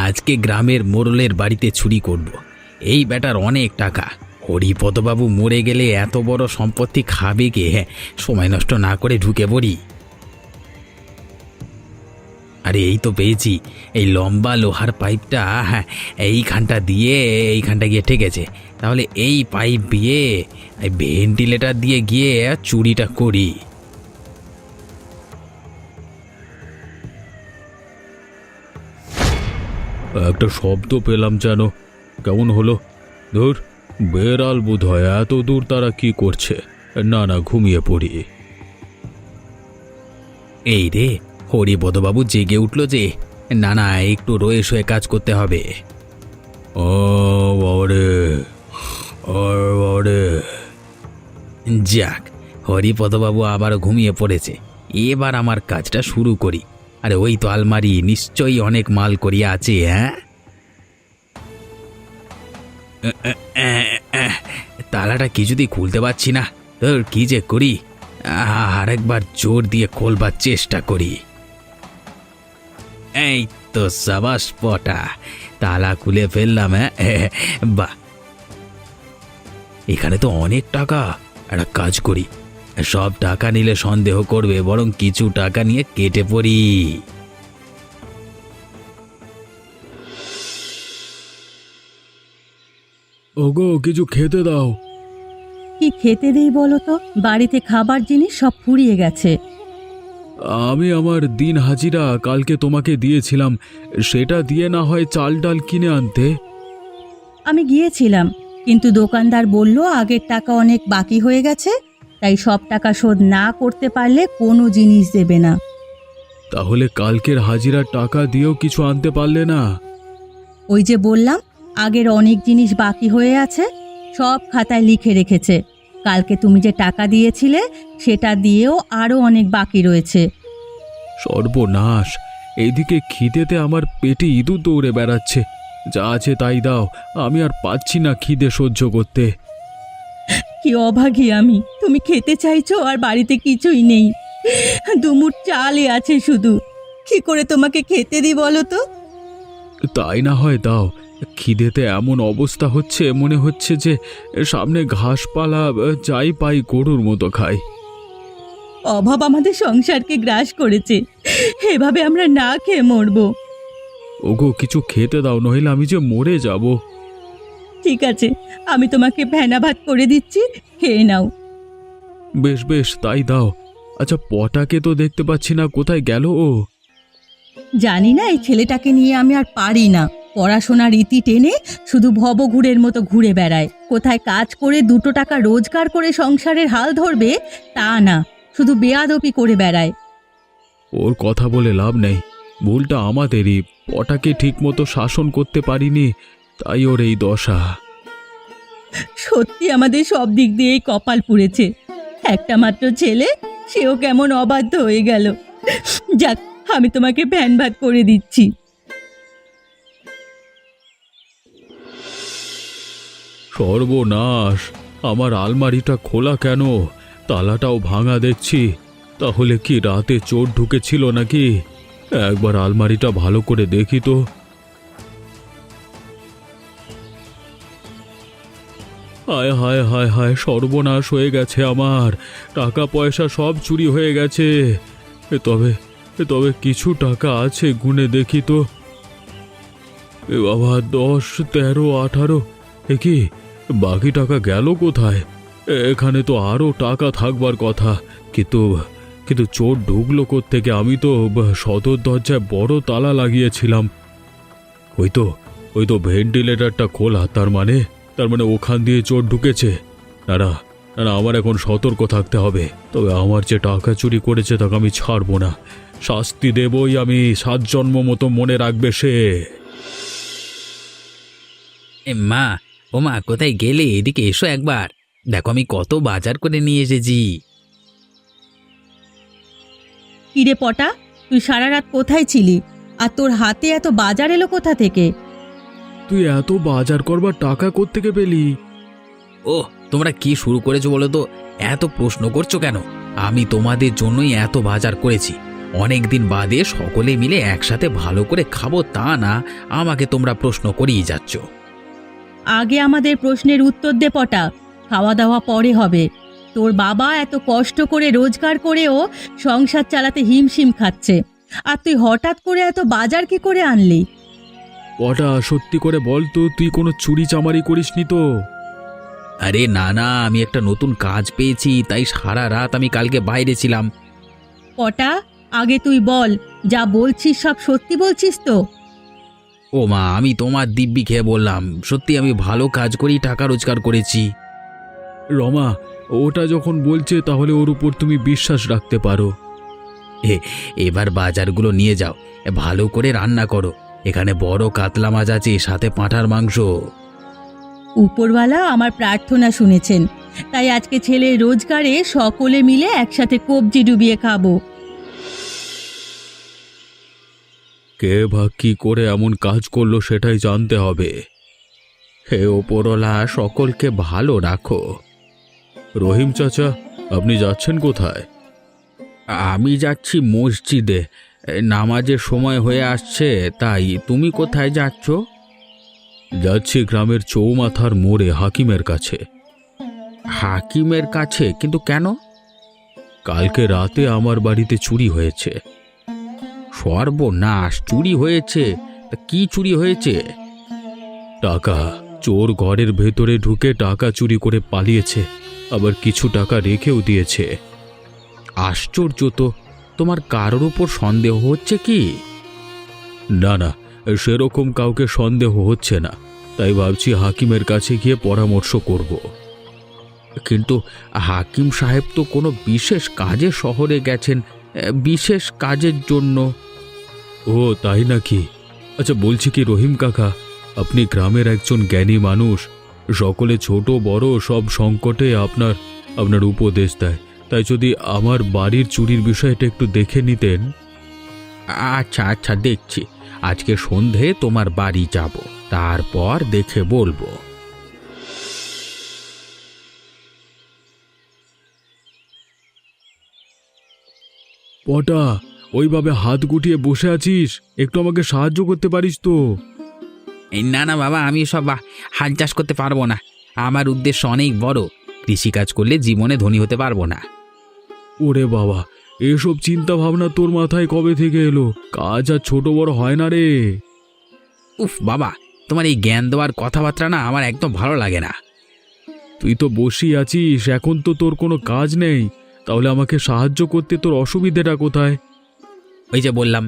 আজকে গ্রামের মোড়লের বাড়িতে চুরি করব। এই বেটার অনেক টাকা। হরিপদবাবু মরে গেলে এত বড় সম্পত্তি খাবে কে? সময় নষ্ট না করে ঢুকে পড়ি। আরে এই তো পেয়েছি। এই লম্বা লোহার পাইপটা এইখানটা দিয়ে এইখানটা গিয়ে ঠেকেছে। তাহলে এই পাইপ দিয়ে এই ভেন্টিলেটর দিয়ে গিয়ে চুরিটা করি। একটা শব্দ পেলাম যেন, কেমন হলো? ধুর, বেড়াল বোধ হয়। এত দূর তারা কি করছে? না না, ঘুমিয়ে পড়ি। এই রে, হরিপদবাবু জেগে উঠল যে। না না, একটু রয়ে শোয়ে কাজ করতে হবে। ও বাবারে, ও বাবারে। যাক, হরিপদবাবু আবার ঘুমিয়ে পড়েছে। এবার আমার কাজটা শুরু করি। আরে ওই তো আলমারি, নিশ্চয়ই অনেক মাল করিয়া আছে। তালাটা কিছুতেই খুলতে পারছি না। তোর কি যে করি, আরেকবার জোর দিয়ে খোলবার চেষ্টা করি। এই তো সাবাস পটা, তালা খুলে ফেললাম। বাহ, এখানে তো অনেক টাকা। একটা কাজ করি, সব টাকা নিলে সন্দেহ করবে, বরং কিছু টাকা নিয়ে কেটে পড়ি। ওগো, কিছু খেতে দাও। কি খেতে দেই বলো তো? বাড়িতে খাবার জিনিস সব ফুরিয়ে গেছে। আমি আমার দিন হাজিরা কালকে তোমাকে দিয়েছিলাম, সেটা দিয়ে না হয় চাল ডাল কিনে আনতে। আমি গিয়েছিলাম, কিন্তু দোকানদার বলল আগের টাকা অনেক বাকি হয়ে গেছে, তাই সব টাকা শোধ না করতে পারলে কোনো জিনিস দেবে না। তাহলে কালকের হাজিরার টাকা দিয়েও কিছু আনতে পারলে না? ওই যে বললাম, আগের অনেক জিনিস বাকি হয়ে আছে, সব খাতায় লিখে রেখেছে। কালকে তুমি যে টাকা দিয়েছিলে সেটা দিয়েও আরও অনেক বাকি রয়েছে। সর্বনাশ! এইদিকে খিদেতে আমার পেটে ইঁদুর দৌড়ে বেড়াচ্ছে। যা আছে তাই দাও, আমি আর পাচ্ছি না খিদে সহ্য করতে। কি অভাগী আমি! তুমি খেতে চাইছো আর বাড়িতে কিছুই নেই। দুমুঠ চালই আছে শুধু। কি করে তোমাকে খেতে দিই বলো তো? তাই না হয় দাও। খিদেতে এমন অবস্থা হচ্ছে, মনে হচ্ছে যে সামনে ঘাসপালা যাই পাই গরুর মতো খাই। অভাব আমাদের সংসারকে গ্রাস করেছে, এভাবে আমরা না খেয়ে মরবো। ওগো, কিছু খেতে দাও, নইলে আমি যে মরে যাব। ঠিক আছে, আমি তোমাকে ভেনা ভাত করে দিচ্ছি, খেয়ে নাও। বেশ বেশ, তাই দাও। আচ্ছা, পটাকে তো দেখতে পাচ্ছি না, কোথায় গেল ও? জানি না, এই ছেলেটাকে নিয়ে আমি আর পারি না। পড়াশোনার ইতি টেনে শুধু ভবঘুরের মতো ঘুরে বেড়ায়। কোথায় কাজ করে 2 টাকা রোজগার করে সংসারের হাল ধরবে তা না, শুধু বেয়াদপি করে বেড়ায়। ওর কথা বলে লাভ নেই, ভুলটা আমাদেরই। পটাকে ঠিকমতো শাসন করতে পারিনি, তাই ওর এই দশা। সত্যি আমাদের সব দিক দিয়েই কপাল পুড়েছে। একটা মাত্র ছেলে, সেও কেমন অবাধ্য হয়ে গেল। যাক, আমি তোমাকে ভ্যান ভাত করে দিচ্ছি। সর্বনাশ! আমার আলমারিটা খোলা কেন? তালাটাও ভাঙা দেখছি। তাহলে কি রাতে চোর ঢুকেছিল নাকি? একবার আলমারিটা ভালো করে দেখি তো। হায় হায় হায় হায়, সর্বনাশ হয়ে গেছে আমার। টাকা পয়সা সব চুরি হয়ে গেছে। তবে তবে কিছু টাকা আছে, গুনে দেখি তো। এ বাবা, 10, 13, 18। এ কি, বাকি টাকা গেল কোথায়? এখানে তো আরও টাকা থাকবার কথা, কিন্তু কিন্তু চোর ঢুকলো কোত্থেকে? আমি তো সদর দরজায় বড় তালা লাগিয়েছিলাম। ওই তো ভেন্টিলেটরটা খোলা, তার মানে ওখান দিয়ে চোর ঢুকেছে। না না না, আমার এখন সতর্ক থাকতে হবে। তবে আমার যে টাকা চুরি করেছে তাকে আমি ছাড়বো না। শাস্তি দেবই আমি, 7 জন্ম মতো মনে রাখবে সে। মা, ও মা, কোথায় গেলে? এদিকে এসো একবার, দেখো আমি কত বাজার করে নিয়ে এসেছি। কিরে পটা, তুই সারা রাত কোথায় ছিলি? আর তোর হাতে এত বাজার এলো কোথা থেকে? তুই এত বাজার করবার টাকা কোত্থেকে পেলি? ও, তোমরা কি শুরু করেছো বলো তো? এত প্রশ্ন করছো কেন? আমি তোমাদের জন্যই এত বাজার করেছি। অনেক দিন বাদে সকলে মিলে একসাথে ভালো করে খাবো তা না, আমাকে তোমরা প্রশ্ন করেই যাচ্ছ। আগে আমাদের প্রশ্নের উত্তর দে পটা, খাওয়া দাওয়া পরে হবে। তোর বাবা এত কষ্ট করে রোজগার করেও সংসার চালাতে হিমশিম খাচ্ছে, আর তুই হঠাৎ করে এত বাজার কি করে আনলি? পটা, সত্যি করে বল তো, তুই কোনো চুরি চামারি করিসনি তো? আরে না না, আমি একটা নতুন কাজ পেয়েছি, তাই সারা রাত আমি কালকে বাইরে ছিলাম। পটা, আগে তুই বল, যা বলছিস সব সত্যি বলছিস তো? ও মা, আমি তোমার দিব্যি খেয়ে বললাম, সত্যি আমি ভালো কাজ করেই টাকা রোজগার করেছি। রমা, ওটা যখন বলছে তাহলে ওর উপর তুমি বিশ্বাস রাখতে পারো। এবার বাজারগুলো নিয়ে যাও, ভালো করে রান্না করো। এখানে বড় কাতলা মাছ আছে, সাথে পাঁঠার মাংস। উপরওয়ালা আমার প্রার্থনা শুনেছেন, তাই আজকে ছেলের রোজগারে সকলে মিলে একসাথে কবজি ডুবিয়ে খাবো। কে বা কি করে এমন কাজ করলো সেটাই জানতে হবে। হে ওপরওয়ালা, সকলকে ভালো রাখো। রহিম চাচা, আপনি যাচ্ছেন কোথায়? আমি যাচ্ছি মসজিদে, নামাজের সময় হয়ে আসছে, তাই তুমি কোথায় যাচ্ছ? যাচ্ছি গ্রামের চৌমাথার মোড়ে হাকিমের কাছে। হাকিমের কাছে? কিন্তু কেন? কালকে রাতে আমার বাড়িতে চুরি হয়েছে। সর্বনাশ, চুরি হয়েছে? তা কি চুরি হয়েছে? টাকা। চোর ঘরের ভেতরে ঢুকে টাকা চুরি করে পালিয়েছে, আবার কিছু টাকা রেখেও দিয়েছে। আশ্চর্য তো, তোমার কারোর উপর সন্দেহ হচ্ছে কি? না না, সেরকম কাউকে সন্দেহ হচ্ছে না, তাই ভাবছি হাকিমের কাছে গিয়ে পরামর্শ করব। কিন্তু হাকিম সাহেব তো কোনো বিশেষ কাজে শহরে গেছেন, বিশেষ কাজের জন্য। ও তাই নাকি? আচ্ছা, বলছি কি রহিম কাকা, আপনি গ্রামের একজন জ্ঞানী মানুষ, সকলে ছোট বড় সব সংকটে আপনার উপদেশ দেয়, তাই যদি আমার বাড়ির চুরির বিষয়টা একটু দেখে নিতেন। আচ্ছা আচ্ছা, দেখছি। আজকে সন্ধে তোমার বাড়ি যাব, তারপর দেখে বলবো। পটা, ওইভাবে হাত গুটিয়ে বসে আছিস, একটু আমাকে সাহায্য করতে পারিস তো? না না বাবা, আমি সব হাল চাষ করতে পারবো না। আমার উদ্দেশ্য অনেক বড়, কৃষিকাজ করলে জীবনে ধনী হতে পারবো না। ওরে বাবা, এসব চিন্তা ভাবনা তোর মাথায় কবে থেকে এলো? কাজ আর ছোট বড় হয় না রে। উফ বাবা, তোমার এই জ্ঞান দেওয়ার কথাবার্তা না আমার একদম ভালো লাগে না। তুই তো বসেই আছিস, এখন তো তোর কোনো কাজ নেই, তাহলে আমাকে সাহায্য করতে তোর অসুবিধেটা কোথায়? ওই যে বললাম,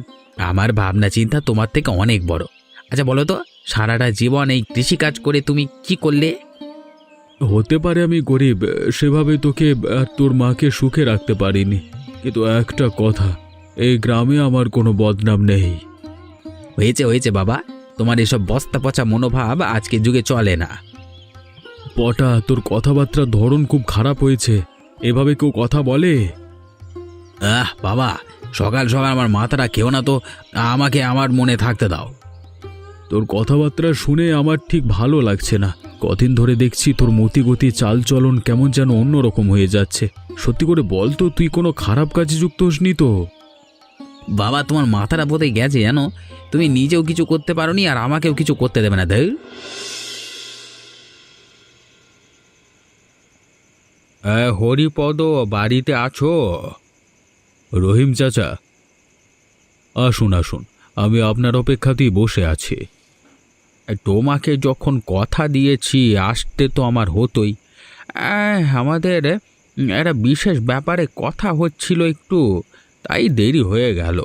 আমার ভাবনা চিন্তা তোমার থেকে অনেক বড়। আচ্ছা বলো তো, সারাটা জীবন এই কৃষিকাজ করে তুমি কি করলে? হতে পারে আমি গরিব, সেভাবে তোকে আর তোর মাকে সুখে রাখতে পারিনি, কিন্তু একটা কথা, এই গ্রামে আমার কোনো বদনাম নেই। হয়েছে হয়েছে বাবা, তোমার এসব বস্তা পচা মনোভাব আজকের যুগে চলে না। পটা, তোর কথাবার্তার ধরন খুব খারাপ হয়েছে, এভাবে কেউ কথা বলে? বাবা, সকাল সকাল আমার মাথাটা খেও না তো, আমাকে আমার মনে থাকতে দাও। তোর কথাবার্তা শুনে আমার ঠিক ভালো লাগছে না। কদিন ধরে দেখছি তোর মতিগতি চালচলন কেমন যেন অন্যরকম হয়ে যাচ্ছে। সত্যি করে বল তো, তুই কোনো খারাপ কাজে যুক্ত হসনি তো? বাবা, তোমার মাথাটা বোধহয় গেছে জানো, তুমি নিজেও কিছু করতে পারোনি আর আমাকেও কিছু করতে দেবে না। দেখ, হরিপদ বাড়িতে আছো? রহিম চাচা, আসুন আসুন, আমি আপনার অপেক্ষাতেই বসে আছি। তোমাকে যখন কথা দিয়েছি আসতে তো আমার হতোই। আমাদের একটা বিশেষ ব্যাপারে কথা হচ্ছিল একটু, তাই দেরি হয়ে গেল।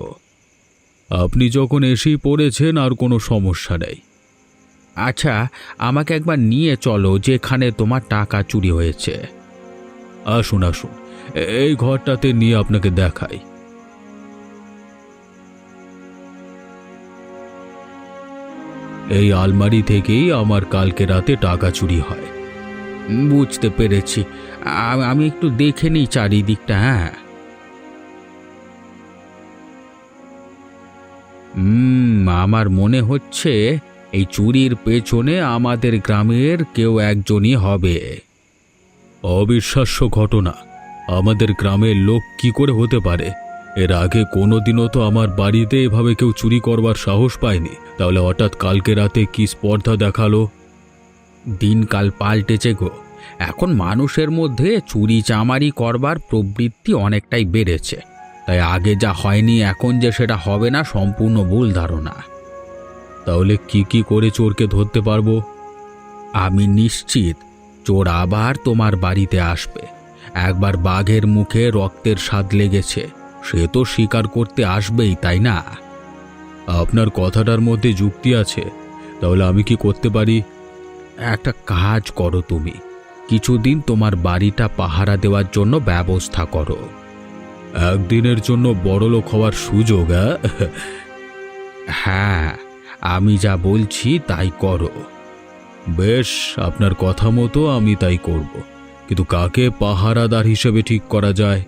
আপনি যখন এসেই পড়েছেন, আর কোনো সমস্যা নেই। আচ্ছা, আমাকে একবার নিয়ে চলো যেখানে তোমার টাকা চুরি হয়েছে। আসুন আসুন, এই ঘরটাতে নিয়ে আপনাকে দেখাই। এই আলমারি থেকেই আমার কালকে রাতে টাকা চুরি হয়। বুঝতে পেরেছি, আমি একটু দেখে নিই চারিদিকটা। হ্যাঁ, আমার মনে হচ্ছে এই চুরির পেছনে আমাদের গ্রামের কেউ একজনই হবে। অবিশ্বাস্য ঘটনা, আমাদের গ্রামের লোক কি করে হতে পারে? এর আগে কোনোদিনও তো আমার বাড়িতে এভাবে কেউ চুরি করবার সাহস পায়নি, তাহলে হঠাৎ কালকে রাতে কি স্পর্ধা দেখালো? দিনকাল পাল্টেছে গো। এখন মানুষের মধ্যে চুরি চামারি করবার প্রবৃত্তি অনেকটাই বেড়েছে। তাই আগে যা হয়নি এখন যে সেটা হবে না, সম্পূর্ণ ভুল ধারণা। তাহলে কি কি করে চোরকে ধরতে পারবো? আমি নিশ্চিত চোর আবার তোমার বাড়িতে আসবে। একবার বাঘের মুখে রক্তের স্বাদ লেগেছে, সে তো স্বীকার করতে আসবেই, তাই না? আপনার কথাটার মধ্যে যুক্তি আছে। তাহলে আমি কি করতে পারি? একটা কাজ করো, তুমি কিছুদিন তোমার বাড়িটা পাহারা দেওয়ার জন্য ব্যবস্থা করো। একদিনের জন্য বড়লোক হওয়ার সুযোগ? হ্যাঁ, আমি যা বলছি তাই করো। বেশ, আপনার কথা মতো আমি তাই করব, কিন্তু কাকে পাহারাদার হিসেবে ঠিক করা যায়?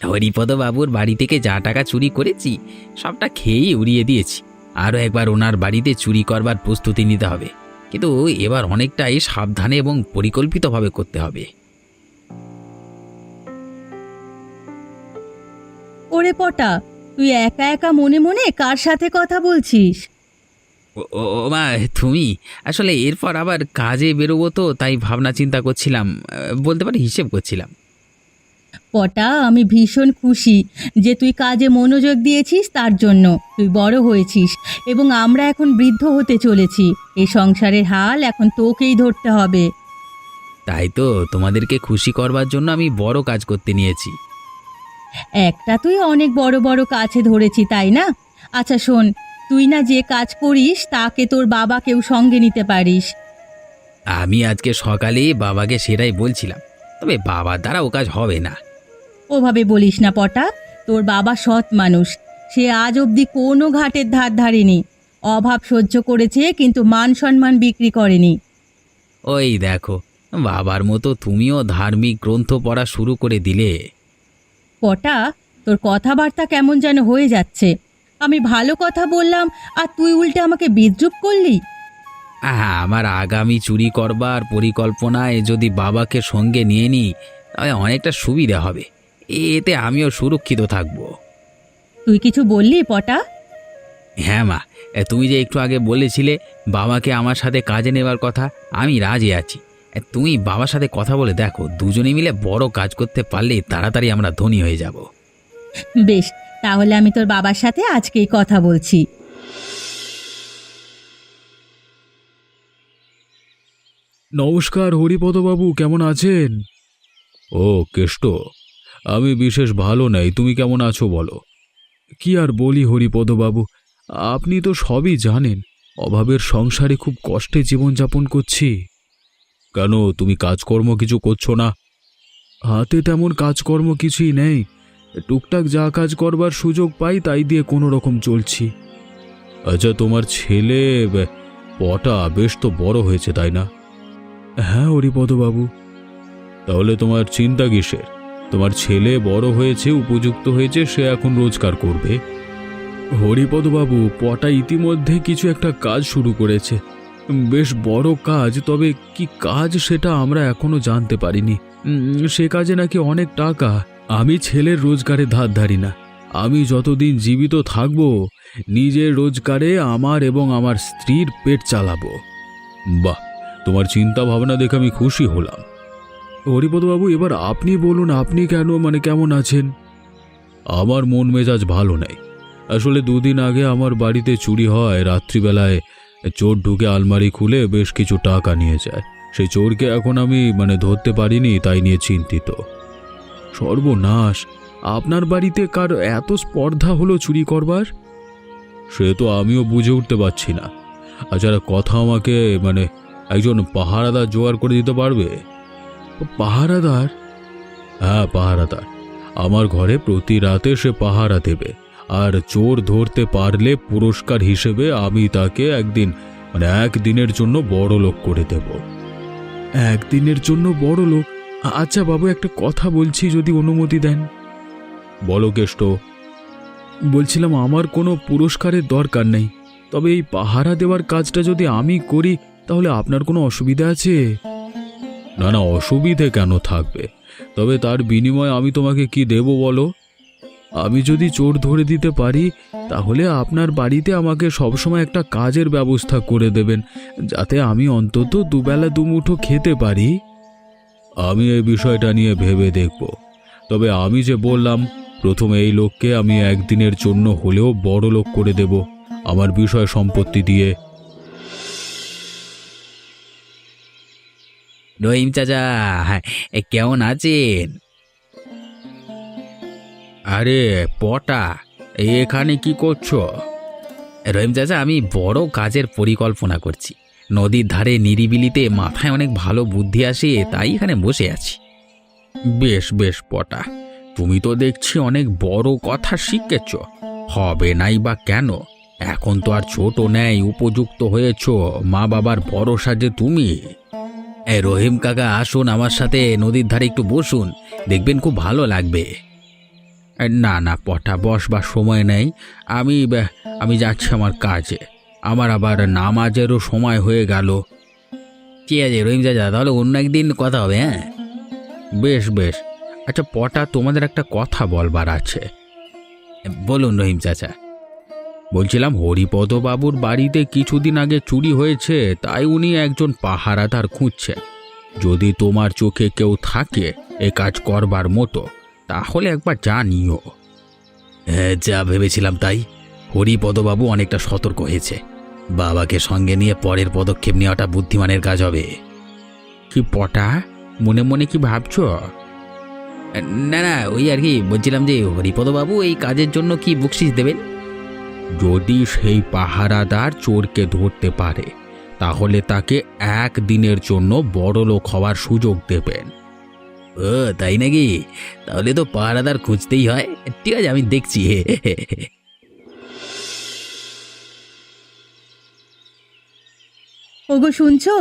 হরিপদ বাবুর বাড়ি থেকে যা টাকা চুরি করেছি সবটা খেয়েই উড়িয়ে দিয়েছি। আরও একবার ওনার বাড়িতে চুরি করবার প্রস্তুতি নিতে হবে, কিন্তু এবার অনেকটাই সাবধানে এবং পরিকল্পিতভাবে করতে হবে। ওরে পটা, তুই একা একা মনে মনে কার সাথে কথা বলছিস? ও মা, তুমি আসলে এরপর আবার কাজে বেরোবো তো, তাই ভাবনা চিন্তা করছিলাম, বলতে পারি হিসেব করছিলাম। পটা, আমি ভীষণ খুশি যে তুই কাজে মনোযোগ দিয়েছিস, তার জন্য। তুই বড় হয়েছিস এবং আমরা এখন বৃদ্ধ হতে চলেছি। এই সংসারের হাল এখন তোকেই ধরতে হবে। তাই তো তোমাদেরকে খুশি করবার জন্য আমি বড় কাজ করতে নিয়েছি। একটা তুই অনেক বড় বড় কাছে ধরেছি, তাই না? আচ্ছা শোন, তুই না যে কাজ করিস তাকে তোর বাবাকেও সঙ্গে নিতে পারিস। আমি আজকে সকালে বাবাকে সেটাই বলছিলাম, তবে বাবার দ্বারা ও কাজ হবে না। ওভাবে বলিস না পটা, তোর বাবা সৎ মানুষ। সে আজ অবধি কোনো ঘাটের ধার ধারেনি। অভাব সহ্য করেছে, কিন্তু মান সম্মান বিক্রি করেনি। ওই দেখো, বাবার মতো তুমিও ধার্মিক গ্রন্থ পড়া শুরু করে দিলে। পটা, তোর কথাবার্তা কেমন যেন হয়ে যাচ্ছে। আমি ভালো কথা বললাম আর তুই উল্টে আমাকে বিদ্রূপ করলি। আমার আগামী চুরি করবার পরিকল্পনায় যদি বাবাকে সঙ্গে নিয়ে নিই তাহলে অনেকটা সুবিধা হবে, এতে আমিও সুরক্ষিত থাকব। তুই কিছু বললি পটা? হ্যাঁ মা, তুমি যে একটু আগে বলেছিলে বাবাকে আমার সাথে কাজে নেবার কথা, আমি রাজি আছি। তুমি বাবার সাথে কথা বলে দেখো, দুজনে মিলে বড় কাজ করতে পারলে তাড়াতাড়ি আমরা ধনী হয়ে যাব। বেশ, তাহলে আমি তোর বাবার সাথে আজকেই কথা বলছি। নমস্কার হরিপদবাবু, কেমন আছেন? ও কেষ্ট, আমি বিশেষ ভালো নেই। তুমি কেমন আছো বলো? কি আর বলি হরিপদবাবু, আপনি তো সবই জানেন। অভাবের সংসারে খুব কষ্টে জীবনযাপন করছি। কেন, তুমি কাজকর্ম কিছু করছো না? হাতে তেমন কাজকর্ম কিছুই নেই। টুকটাক যা কাজ করবার সুযোগ পাই তাই দিয়ে কোনো রকম চলছি। আচ্ছা, তোমার ছেলে পটা বেশ তো বড় হয়েছে, তাই না? হ্যাঁ হরিপদবাবু। তাহলে তোমার চিন্তা কিসের? তোমার ছেলে বড় হয়েছে, উপযুক্ত হয়েছে, সে এখন রোজগার করবে। হরিপদবাবু, পটা ইতিমধ্যে কিছু একটা কাজ শুরু করেছে, বেশ বড় কাজ। তবে কি কাজ সেটা আমরা এখনো জানতে পারিনি। সে কাজে নাকি অনেক টাকা। আমি ছেলের রোজগারে ধার ধারি না। আমি যতদিন জীবিত থাকব নিজের রোজগারে আমার এবং আমার স্ত্রীর পেট চালাবো। বাহ, তোমার চিন্তা ভাবনা দেখে আমি খুশি হলাম। হরিপদবাবু, এবার আপনি বলুন, আপনি কেমন আছেন? আমার মন মেজাজ ভালো নেই। আসলে দুদিন আগে আমার বাড়িতে চুরি হয়। রাত্রিবেলায় চোর ঢুকে আলমারি খুলে বেশ কিছু টাকা নিয়ে যায়। সেই চোরকে এখন আমি ধরতে পারিনি, তাই নিয়ে চিন্তিত। সর্বনাশ! আপনার বাড়িতে কার এত স্পর্ধা হলো চুরি করবার? সে তো আমিও বুঝে উঠতে পারছি না। আচ্ছা, কথা আমাকে একজন পাহারাদার জোগাড় করে দিতে পারবে? পাহারাদার? হ্যাঁ, পাহারাদার। আমার ঘরে প্রতি রাতে সে পাহারা দেবে, আর চোর ধরতে পারলে পুরস্কার হিসেবে আমি তাকে একদিনের জন্য বড় লোক করে দেব। একদিনের জন্য বড় লোক? আচ্ছা বাবু, একটা কথা বলছি, যদি অনুমতি দেন। বলো কেষ্ট। বলছিলাম, আমার কোনো পুরস্কারের দরকার নেই, তবে এই পাহারা দেওয়ার কাজটা যদি আমি করি তাহলে আপনার কোনো অসুবিধা আছে? না না, অসুবিধে কেন থাকবে? তবে তার বিনিময়ে আমি তোমাকে কি দেব বলো? আমি যদি চোর ধরে দিতে পারি তাহলে আপনার বাড়িতে আমাকে সবসময় একটা কাজের ব্যবস্থা করে দেবেন, যাতে আমি অন্তত দুবেলা দুমুঠো খেতে পারি। আমি এই বিষয়টা নিয়ে ভেবে দেখব। তবে আমি যে বললাম, প্রথমে এই লোককে আমি একদিনের জন্য হলেও বড় লোক করে দেব আমার বিষয় সম্পত্তি দিয়ে। রহিম চাচা, কেমন আছেন? আরে পটা, এখানে কি করছো? রহিম চাচা, আমি বড় কাজের পরিকল্পনা করছি। নদীর ধারে নিরিবিলিতে মাথায় অনেক ভালো বুদ্ধি আসে, তাই এখানে বসে আছি। বেশ বেশ পটা, তুমি তো দেখছি অনেক বড় কথা শিখেছ। হবে নাই বা কেন? এখন তো আর ছোট নেই, উপযুক্ত হয়েছ। মা বাবার ভরসা যে তুমি। রহিম কাকা, আসুন আমার সাথে নদীর ধারে একটু বসুন, দেখবেন খুব ভালো লাগবে। না না পটা, বসবার সময় নেই। আমি যাচ্ছি আমার কাজে। আমার আবার নামাজেরও সময় হয়ে গেল। ঠিক আছে রহিম চাচা, তাহলে অন্য একদিন কথা হবে। হ্যাঁ বেশ বেশ। আচ্ছা পটা, তোমাদের একটা কথা বলবার আছে। বলুন রহিম চাচা। বলছিলাম, হরিপদ বাবুর বাড়িতে কিছুদিন আগে চুরি হয়েছে, তাই উনি একজন পাহারাদার খুঁজছেন। যদি তোমার চোখে কেউ থাকে এ কাজ করবার মতো, তাহলে একবার জানিও। হ্যাঁ, যা ভেবেছিলাম তাই। হরিপদবাবু অনেকটা সতর্ক হয়েছে। বাবাকে সঙ্গে নিয়ে পরের পদক্ষেপ নেওয়াটা বুদ্ধিমানের কাজ হবে। কি পটা, মনে মনে কি ভাবছো? না না, ওই আর কি বলছিলাম যে হরিপদবাবু এই কাজের জন্য কি বকশিশ দেবেন? যদি সেই পাহারাদার চোরকে ধরতে পারে, তাহলে তাকে একদিনের জন্য বড়লোক হওয়ার সুযোগ দেবেন। ও তাই নাকি? তাহলে তো পাহারাদার খুঁজতেই হয়। ঠিক আছে, আমি দেখছি। ওগো শুনছো,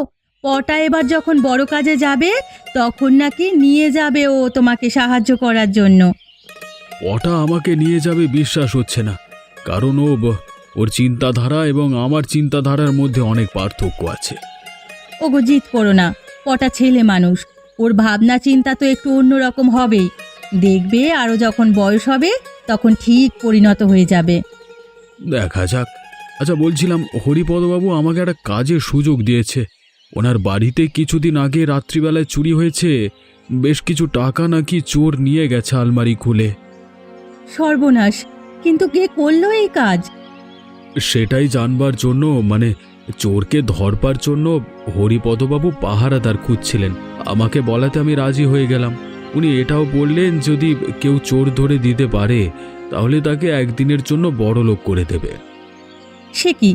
পটা এবার যখন বড় কাজে যাবে তখন নাকি নিয়ে যাবে ও তোমাকে সাহায্য করার জন্য। ওটা আমাকে নিয়ে যাবে বিশ্বাস হচ্ছে না, কারণ ওর চিন্তাধারা এবং আমার চিন্তাধারার মধ্যে অনেক পার্থক্য আছে। ওগো জিদ করো না, পটা ছেলে মানুষ, ওর ভাবনা চিন্তা তো একটু অন্যরকম হবেই। দেখবে আরও যখন বয়স হবে তখন ঠিক পরিণত হয়ে যাবে। দেখা যাক। আচ্ছা বলছিলাম, হরিপদবাবু আমাকে একটা কাজের সুযোগ দিয়েছে। ওনার বাড়িতে কিছুদিন আগে রাত্রিবেলায় চুরি হয়েছে, বেশ কিছু টাকা নাকি চোর নিয়ে গেছে আলমারি খুলে। সর্বনাশ! কিন্তু কে করলো এই কাজ? সেটাই জানবার জন্য, মানে চোরকে ধরবার জন্য হরিপদবাবু পাহারাদার খুঁজছিলেন। আমাকে বলাতে আমি রাজি হয়ে গেলাম। উনি এটাও বললেন যদি কেউ চোর ধরে দিতে পারে তাহলে তাকে একদিনের জন্য বড়লোক করে দেবে। সে কি,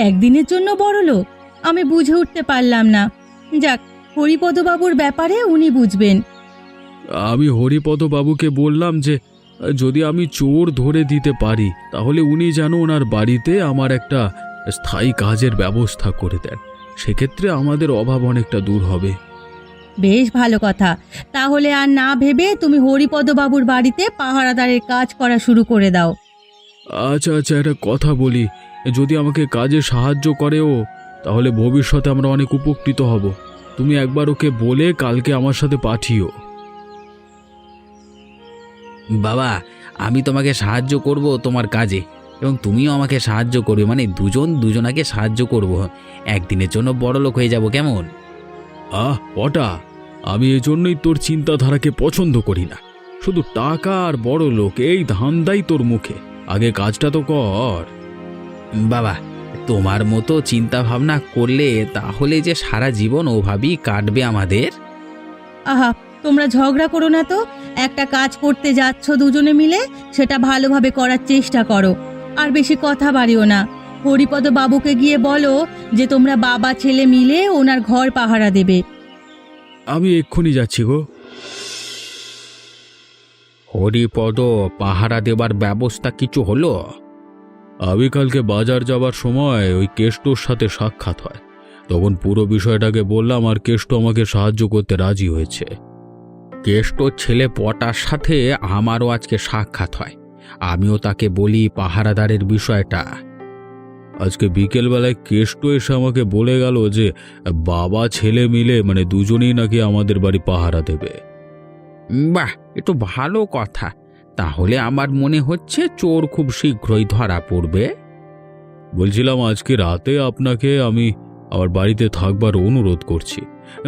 একদিনের জন্য বড় লোক? আমি বুঝে উঠতে পারলাম না। যাক, হরিপদবাবুর ব্যাপারে উনি বুঝবেন। আমি হরিপদবাবুকে বললাম যে যদি আমি চোর ধরে দিতে পারি তাহলে উনি যেন ওনার বাড়িতে আমার একটা স্থায়ী কাজের ব্যবস্থা করে দেন। সেক্ষেত্রে আমাদের অভাব অনেকটা দূর হবে। বেশ ভালো কথা। তাহলে আর না ভেবে তুমি হরিপদবাবুর বাড়িতে পাহারাদারের কাজ করা শুরু করে দাও। আচ্ছা আচ্ছা, একটা কথা বলি, যদি আমাকে কাজে সাহায্য করে ও, তাহলে ভবিষ্যতে আমরা অনেক উপকৃত হব। তুমি একবার ওকে বলে কালকে আমার সাথে পাঠিও। বাবা, আমি তোমাকে সাহায্য করব তোমার কাজে, এবং তুমিও আমাকে সাহায্য করবে। মানে দুজন দুজনাকে সাহায্য করব। একদিনের জন্য বড়লোক হয়ে যাব, কেমন? ওটা আমি এজন্যই তোর চিন্তাধারাকে পছন্দ করি না। শুধু টাকা আর বড় লোক, এই ধান্দাই তোর মুখে। আগে কাজটা তো কর। বাবা, তোমার মতো চিন্তা ভাবনা করলে তাহলে যে সারা জীবন ওভাবেই কাটবে আমাদের। আহা, তোমরা ঝগড়া করো না তো। একটা কাজ করতে যাচ্ছ দুজনে মিলে, সেটা ভালোভাবে করার চেষ্টা করো। আর বেশি কথা বাড়িও না। হরিপদ বাবুকে গিয়ে বলো যে তোমরা বাবা ছেলে মিলে ওনার ঘর পাহারা দেবে। আমি এক্ষুনি যাচ্ছি গো। হরিপদ, পাহারা দেবার ব্যবস্থা কিছু হলো? আমি কালকে বাজার যাবার সময় ওই কেষ্টর সাথে সাক্ষাৎ হয়, তখন পুরো বিষয়টাকে বললাম আর কেষ্ট আমাকে সাহায্য করতে রাজি হয়েছে। কেষ্টর ছেলে পটার সাথে আমারও আজকে সাক্ষাৎ হয়। আমিও তাকে বলি পাহারাদারের বিষয়টা। আজকে বিকেলবেলায় কেষ্ট এসে আমাকে বলে গেল যে বাবা ছেলে মিলে, মানে দুজনেই নাকি আমাদের বাড়ি পাহারা দেবে। বাহ, এ তো ভালো কথা। তাহলে আমার মনে হচ্ছে চোর খুব শীঘ্রই ধরা পড়বে। বলছিলাম আজকে রাতে আপনাকে আমি আমার বাড়িতে থাকবার অনুরোধ করছি,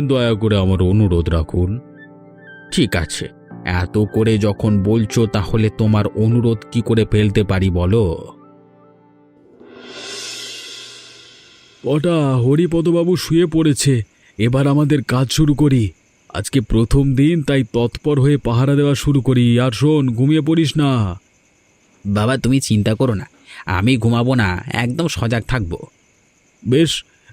দয়া করে আমার অনুরোধ রাখুন। ঠিক আছে, এত করে যখন বলছো তাহলে তোমার অনুরোধ কি করে ফেলতে পারি বলো। ওটা হরিপদবাবু শুয়ে পড়েছে, এবার আমাদের কাজ শুরু করি। আজকে প্রথম দিন, তাই তৎপর হয়ে পাহারা দেওয়া শুরু করি। আর শোন, ঘুমিয়ে পড়িস না। বাবা তুমি চিন্তা করো না, আমি ঘুমাবো না, একদম সজাগ থাকবো। বেশ,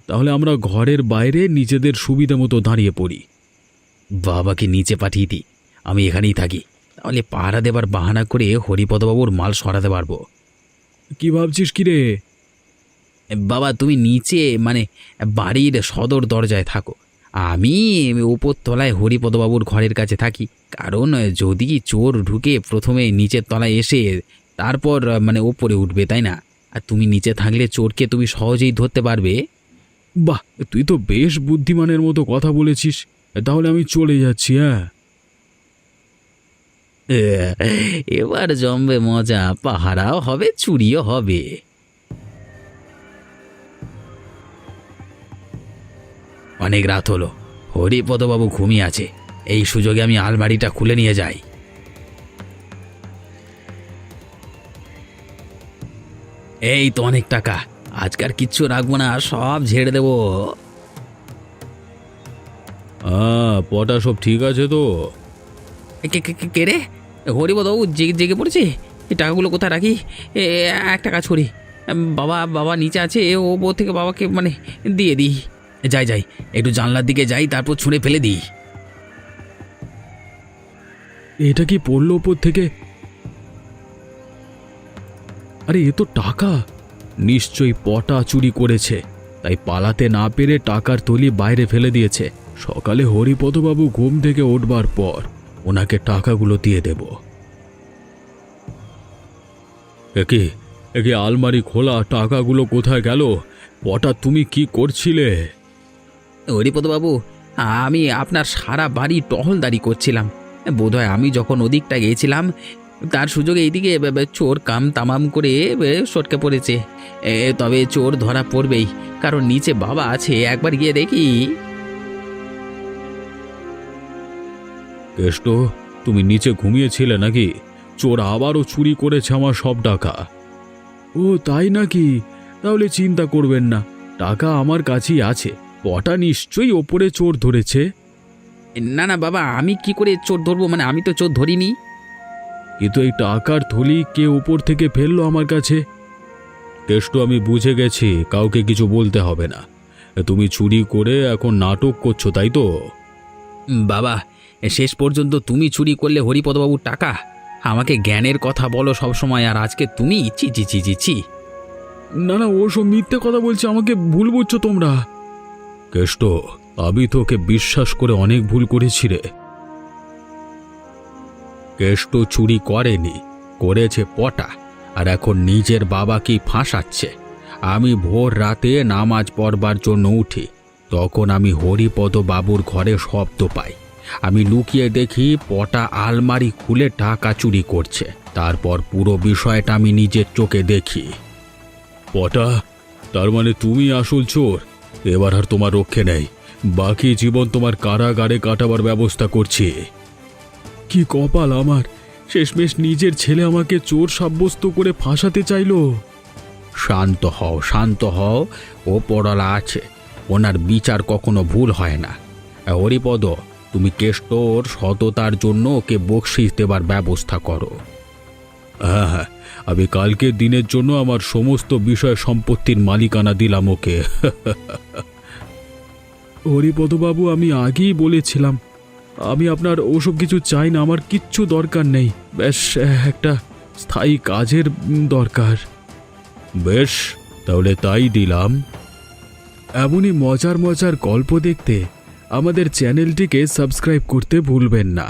তাহলে আমরা ঘরের বাইরে নিজেদের সুবিধা মতো দাঁড়িয়ে পড়ি। বাবাকে নিচে পাঠিয়ে দিই, আমি এখানেই থাকি। তাহলে পাহারা দেবার বাহানা করে হরিপদবাবুর মাল সরাতে পারবো। কি ভাবছিস কি রে? বাবা তুমি নিচে মানে বাড়ির সদর দরজায় থাকো, আমি উপর তলায় হরিপদবাবুর ঘরের কাছে থাকি। কারণ যদি চোর ঢুকে প্রথমে নিচের তলায় এসে তারপর মানে ওপরে উঠবে, তাই না? আর তুমি নিচে থাকলে চোরকে তুমি সহজেই ধরতে পারবে। বাহ, তুই তো বেশ বুদ্ধিমানের মতো কথা বলেছিস। তাহলে আমি চলে যাচ্ছি। হ্যাঁ, এবার জমবে মজা, পাহারাও হবে, চুরিও হবে। অনেক রাত হলো, হরিপদবাবু ঘুমিয়ে আছে, এই সুযোগে আমি আলমারিটা খুলে নিয়ে যাই। এই তো অনেক টাকা, আজকার কিচ্ছু রাখবো না, সব ঝেড়ে দেবো। পটা সব ঠিক আছে তো? কে রে? হরিপদবাবু জেগে জেগে পড়েছে? এই টাকাগুলো কোথায় রাখি? একটা কাজ করি, বাবা নিচে আছে, ওপর থেকে বাবাকে মানে দিয়ে দিই। যাই একটু জানলার দিকে যাই, তারপর ছুঁড়ে ফেলে দিই। এটা কি পড়লো ওপর থেকে? আরে এ তো টাকা, নিশ্চয়ই পটা চুরি করেছে, তাই পালাতে না পেরে টাকার থলি বাইরে ফেলে দিয়েছে। সকালে হরিপদবাবু ঘুম থেকে উঠবার পর ওনাকে টাকাগুলো দিয়ে দেব। একে আলমারি খোলা, টাকাগুলো কোথায় গেল? পটা তুমি কি করছিলে? হরিপদবাবু আমি আপনার সারা বাড়ি টহলদারি করছিলাম, বোধহয় আমি যখন ওদিকটা গিয়েছিলাম তার সুযোগে এইদিকে চোর কাম তামাম করে সটকে পড়েছে। তবে চোর ধরা পড়বেই, কারণ নিচে বাবা আছে, একবার গিয়ে দেখি। কেষ্ট, তুমি নিচে ঘুমিয়েছিলে নাকি? চোর আবারও চুরি করেছে আমার সব টাকা। ও তাই নাকি? তাহলে চিন্তা করবেন না, টাকা আমার কাছেই আছে। পটা নিশ্চয়ই ওপরে চোর ধরেছে। না না বাবা, আমি কি করে চোর ধরবো? মানে আমি তো চোর ধরিনি। কিন্তু এই টাকার থলি কে উপর থেকে ফেললো আমার কাছে? কেষ্ট, আমি বুঝে গেছি, কাউকে কিছু বলতে হবে না। তুমি চুরি করে এখন নাটক করছো, তাই তো? বাবা শেষ পর্যন্ত তুমি চুরি করলে হরিপদবাবুর টাকা? আমাকে জ্ঞানের কথা বলো সবসময়, আর আজকে তুমি চি চি চি চি চি। না না, ওসব মিথ্যে কথা বলছে, আমাকে ভুল বুঝছো তোমরা। কেষ্ট, আমি তোকে বিশ্বাস করে অনেক ভুল করেছি রে। কেষ্ট চুরি করেনি, করেছে পটা, আর এখন নিজের বাবাকেই ফাঁসাচ্ছে। আমি ভোর রাতে নামাজ পড়বার জন্য উঠি, তখন আমি হরিপদ বাবুর ঘরে শব্দ পাই। আমি লুকিয়ে দেখি পটা আলমারি খুলে টাকা চুরি করছে। তারপর পুরো বিষয়টা আমি নিজের চোখে দেখি। পটা, তার মানে তুমি আসল চোর? এবার আর তোমার রক্ষে নেই, বাকি জীবন তোমার কারাগারে কাটাবার ব্যবস্থা করছি। কি কপাল আমার, শেষমেশ নিজের ছেলে আমাকে চোর সাব্যস্ত করে ফাঁসাতে চাইল। শান্ত হও, ও পড়ালা আছে, ওনার বিচার কখনো ভুল হয় না। হরিপদ, তুমি কেষ্টর সততার জন্য ওকে বকশিশ দেবার ব্যবস্থা করো। হ্যাঁ, আমি কালকের দিনের জন্য আমার সমস্ত বিষয় সম্পত্তির মালিকানা দিলাম ওকে। হরিপদবাবু, আমি আগেই বলেছিলাম আমি আপনার ওসব কিছু চাই না, আমার কিচ্ছু দরকার নেই। বেশ একটা স্থায়ী কাজের দরকার। বেশ, তাহলে তাই দিলাম। এমনই মজার মজার গল্প দেখতে আমাদের চ্যানেলটিকে সাবস্ক্রাইব করতে ভুলবেন না।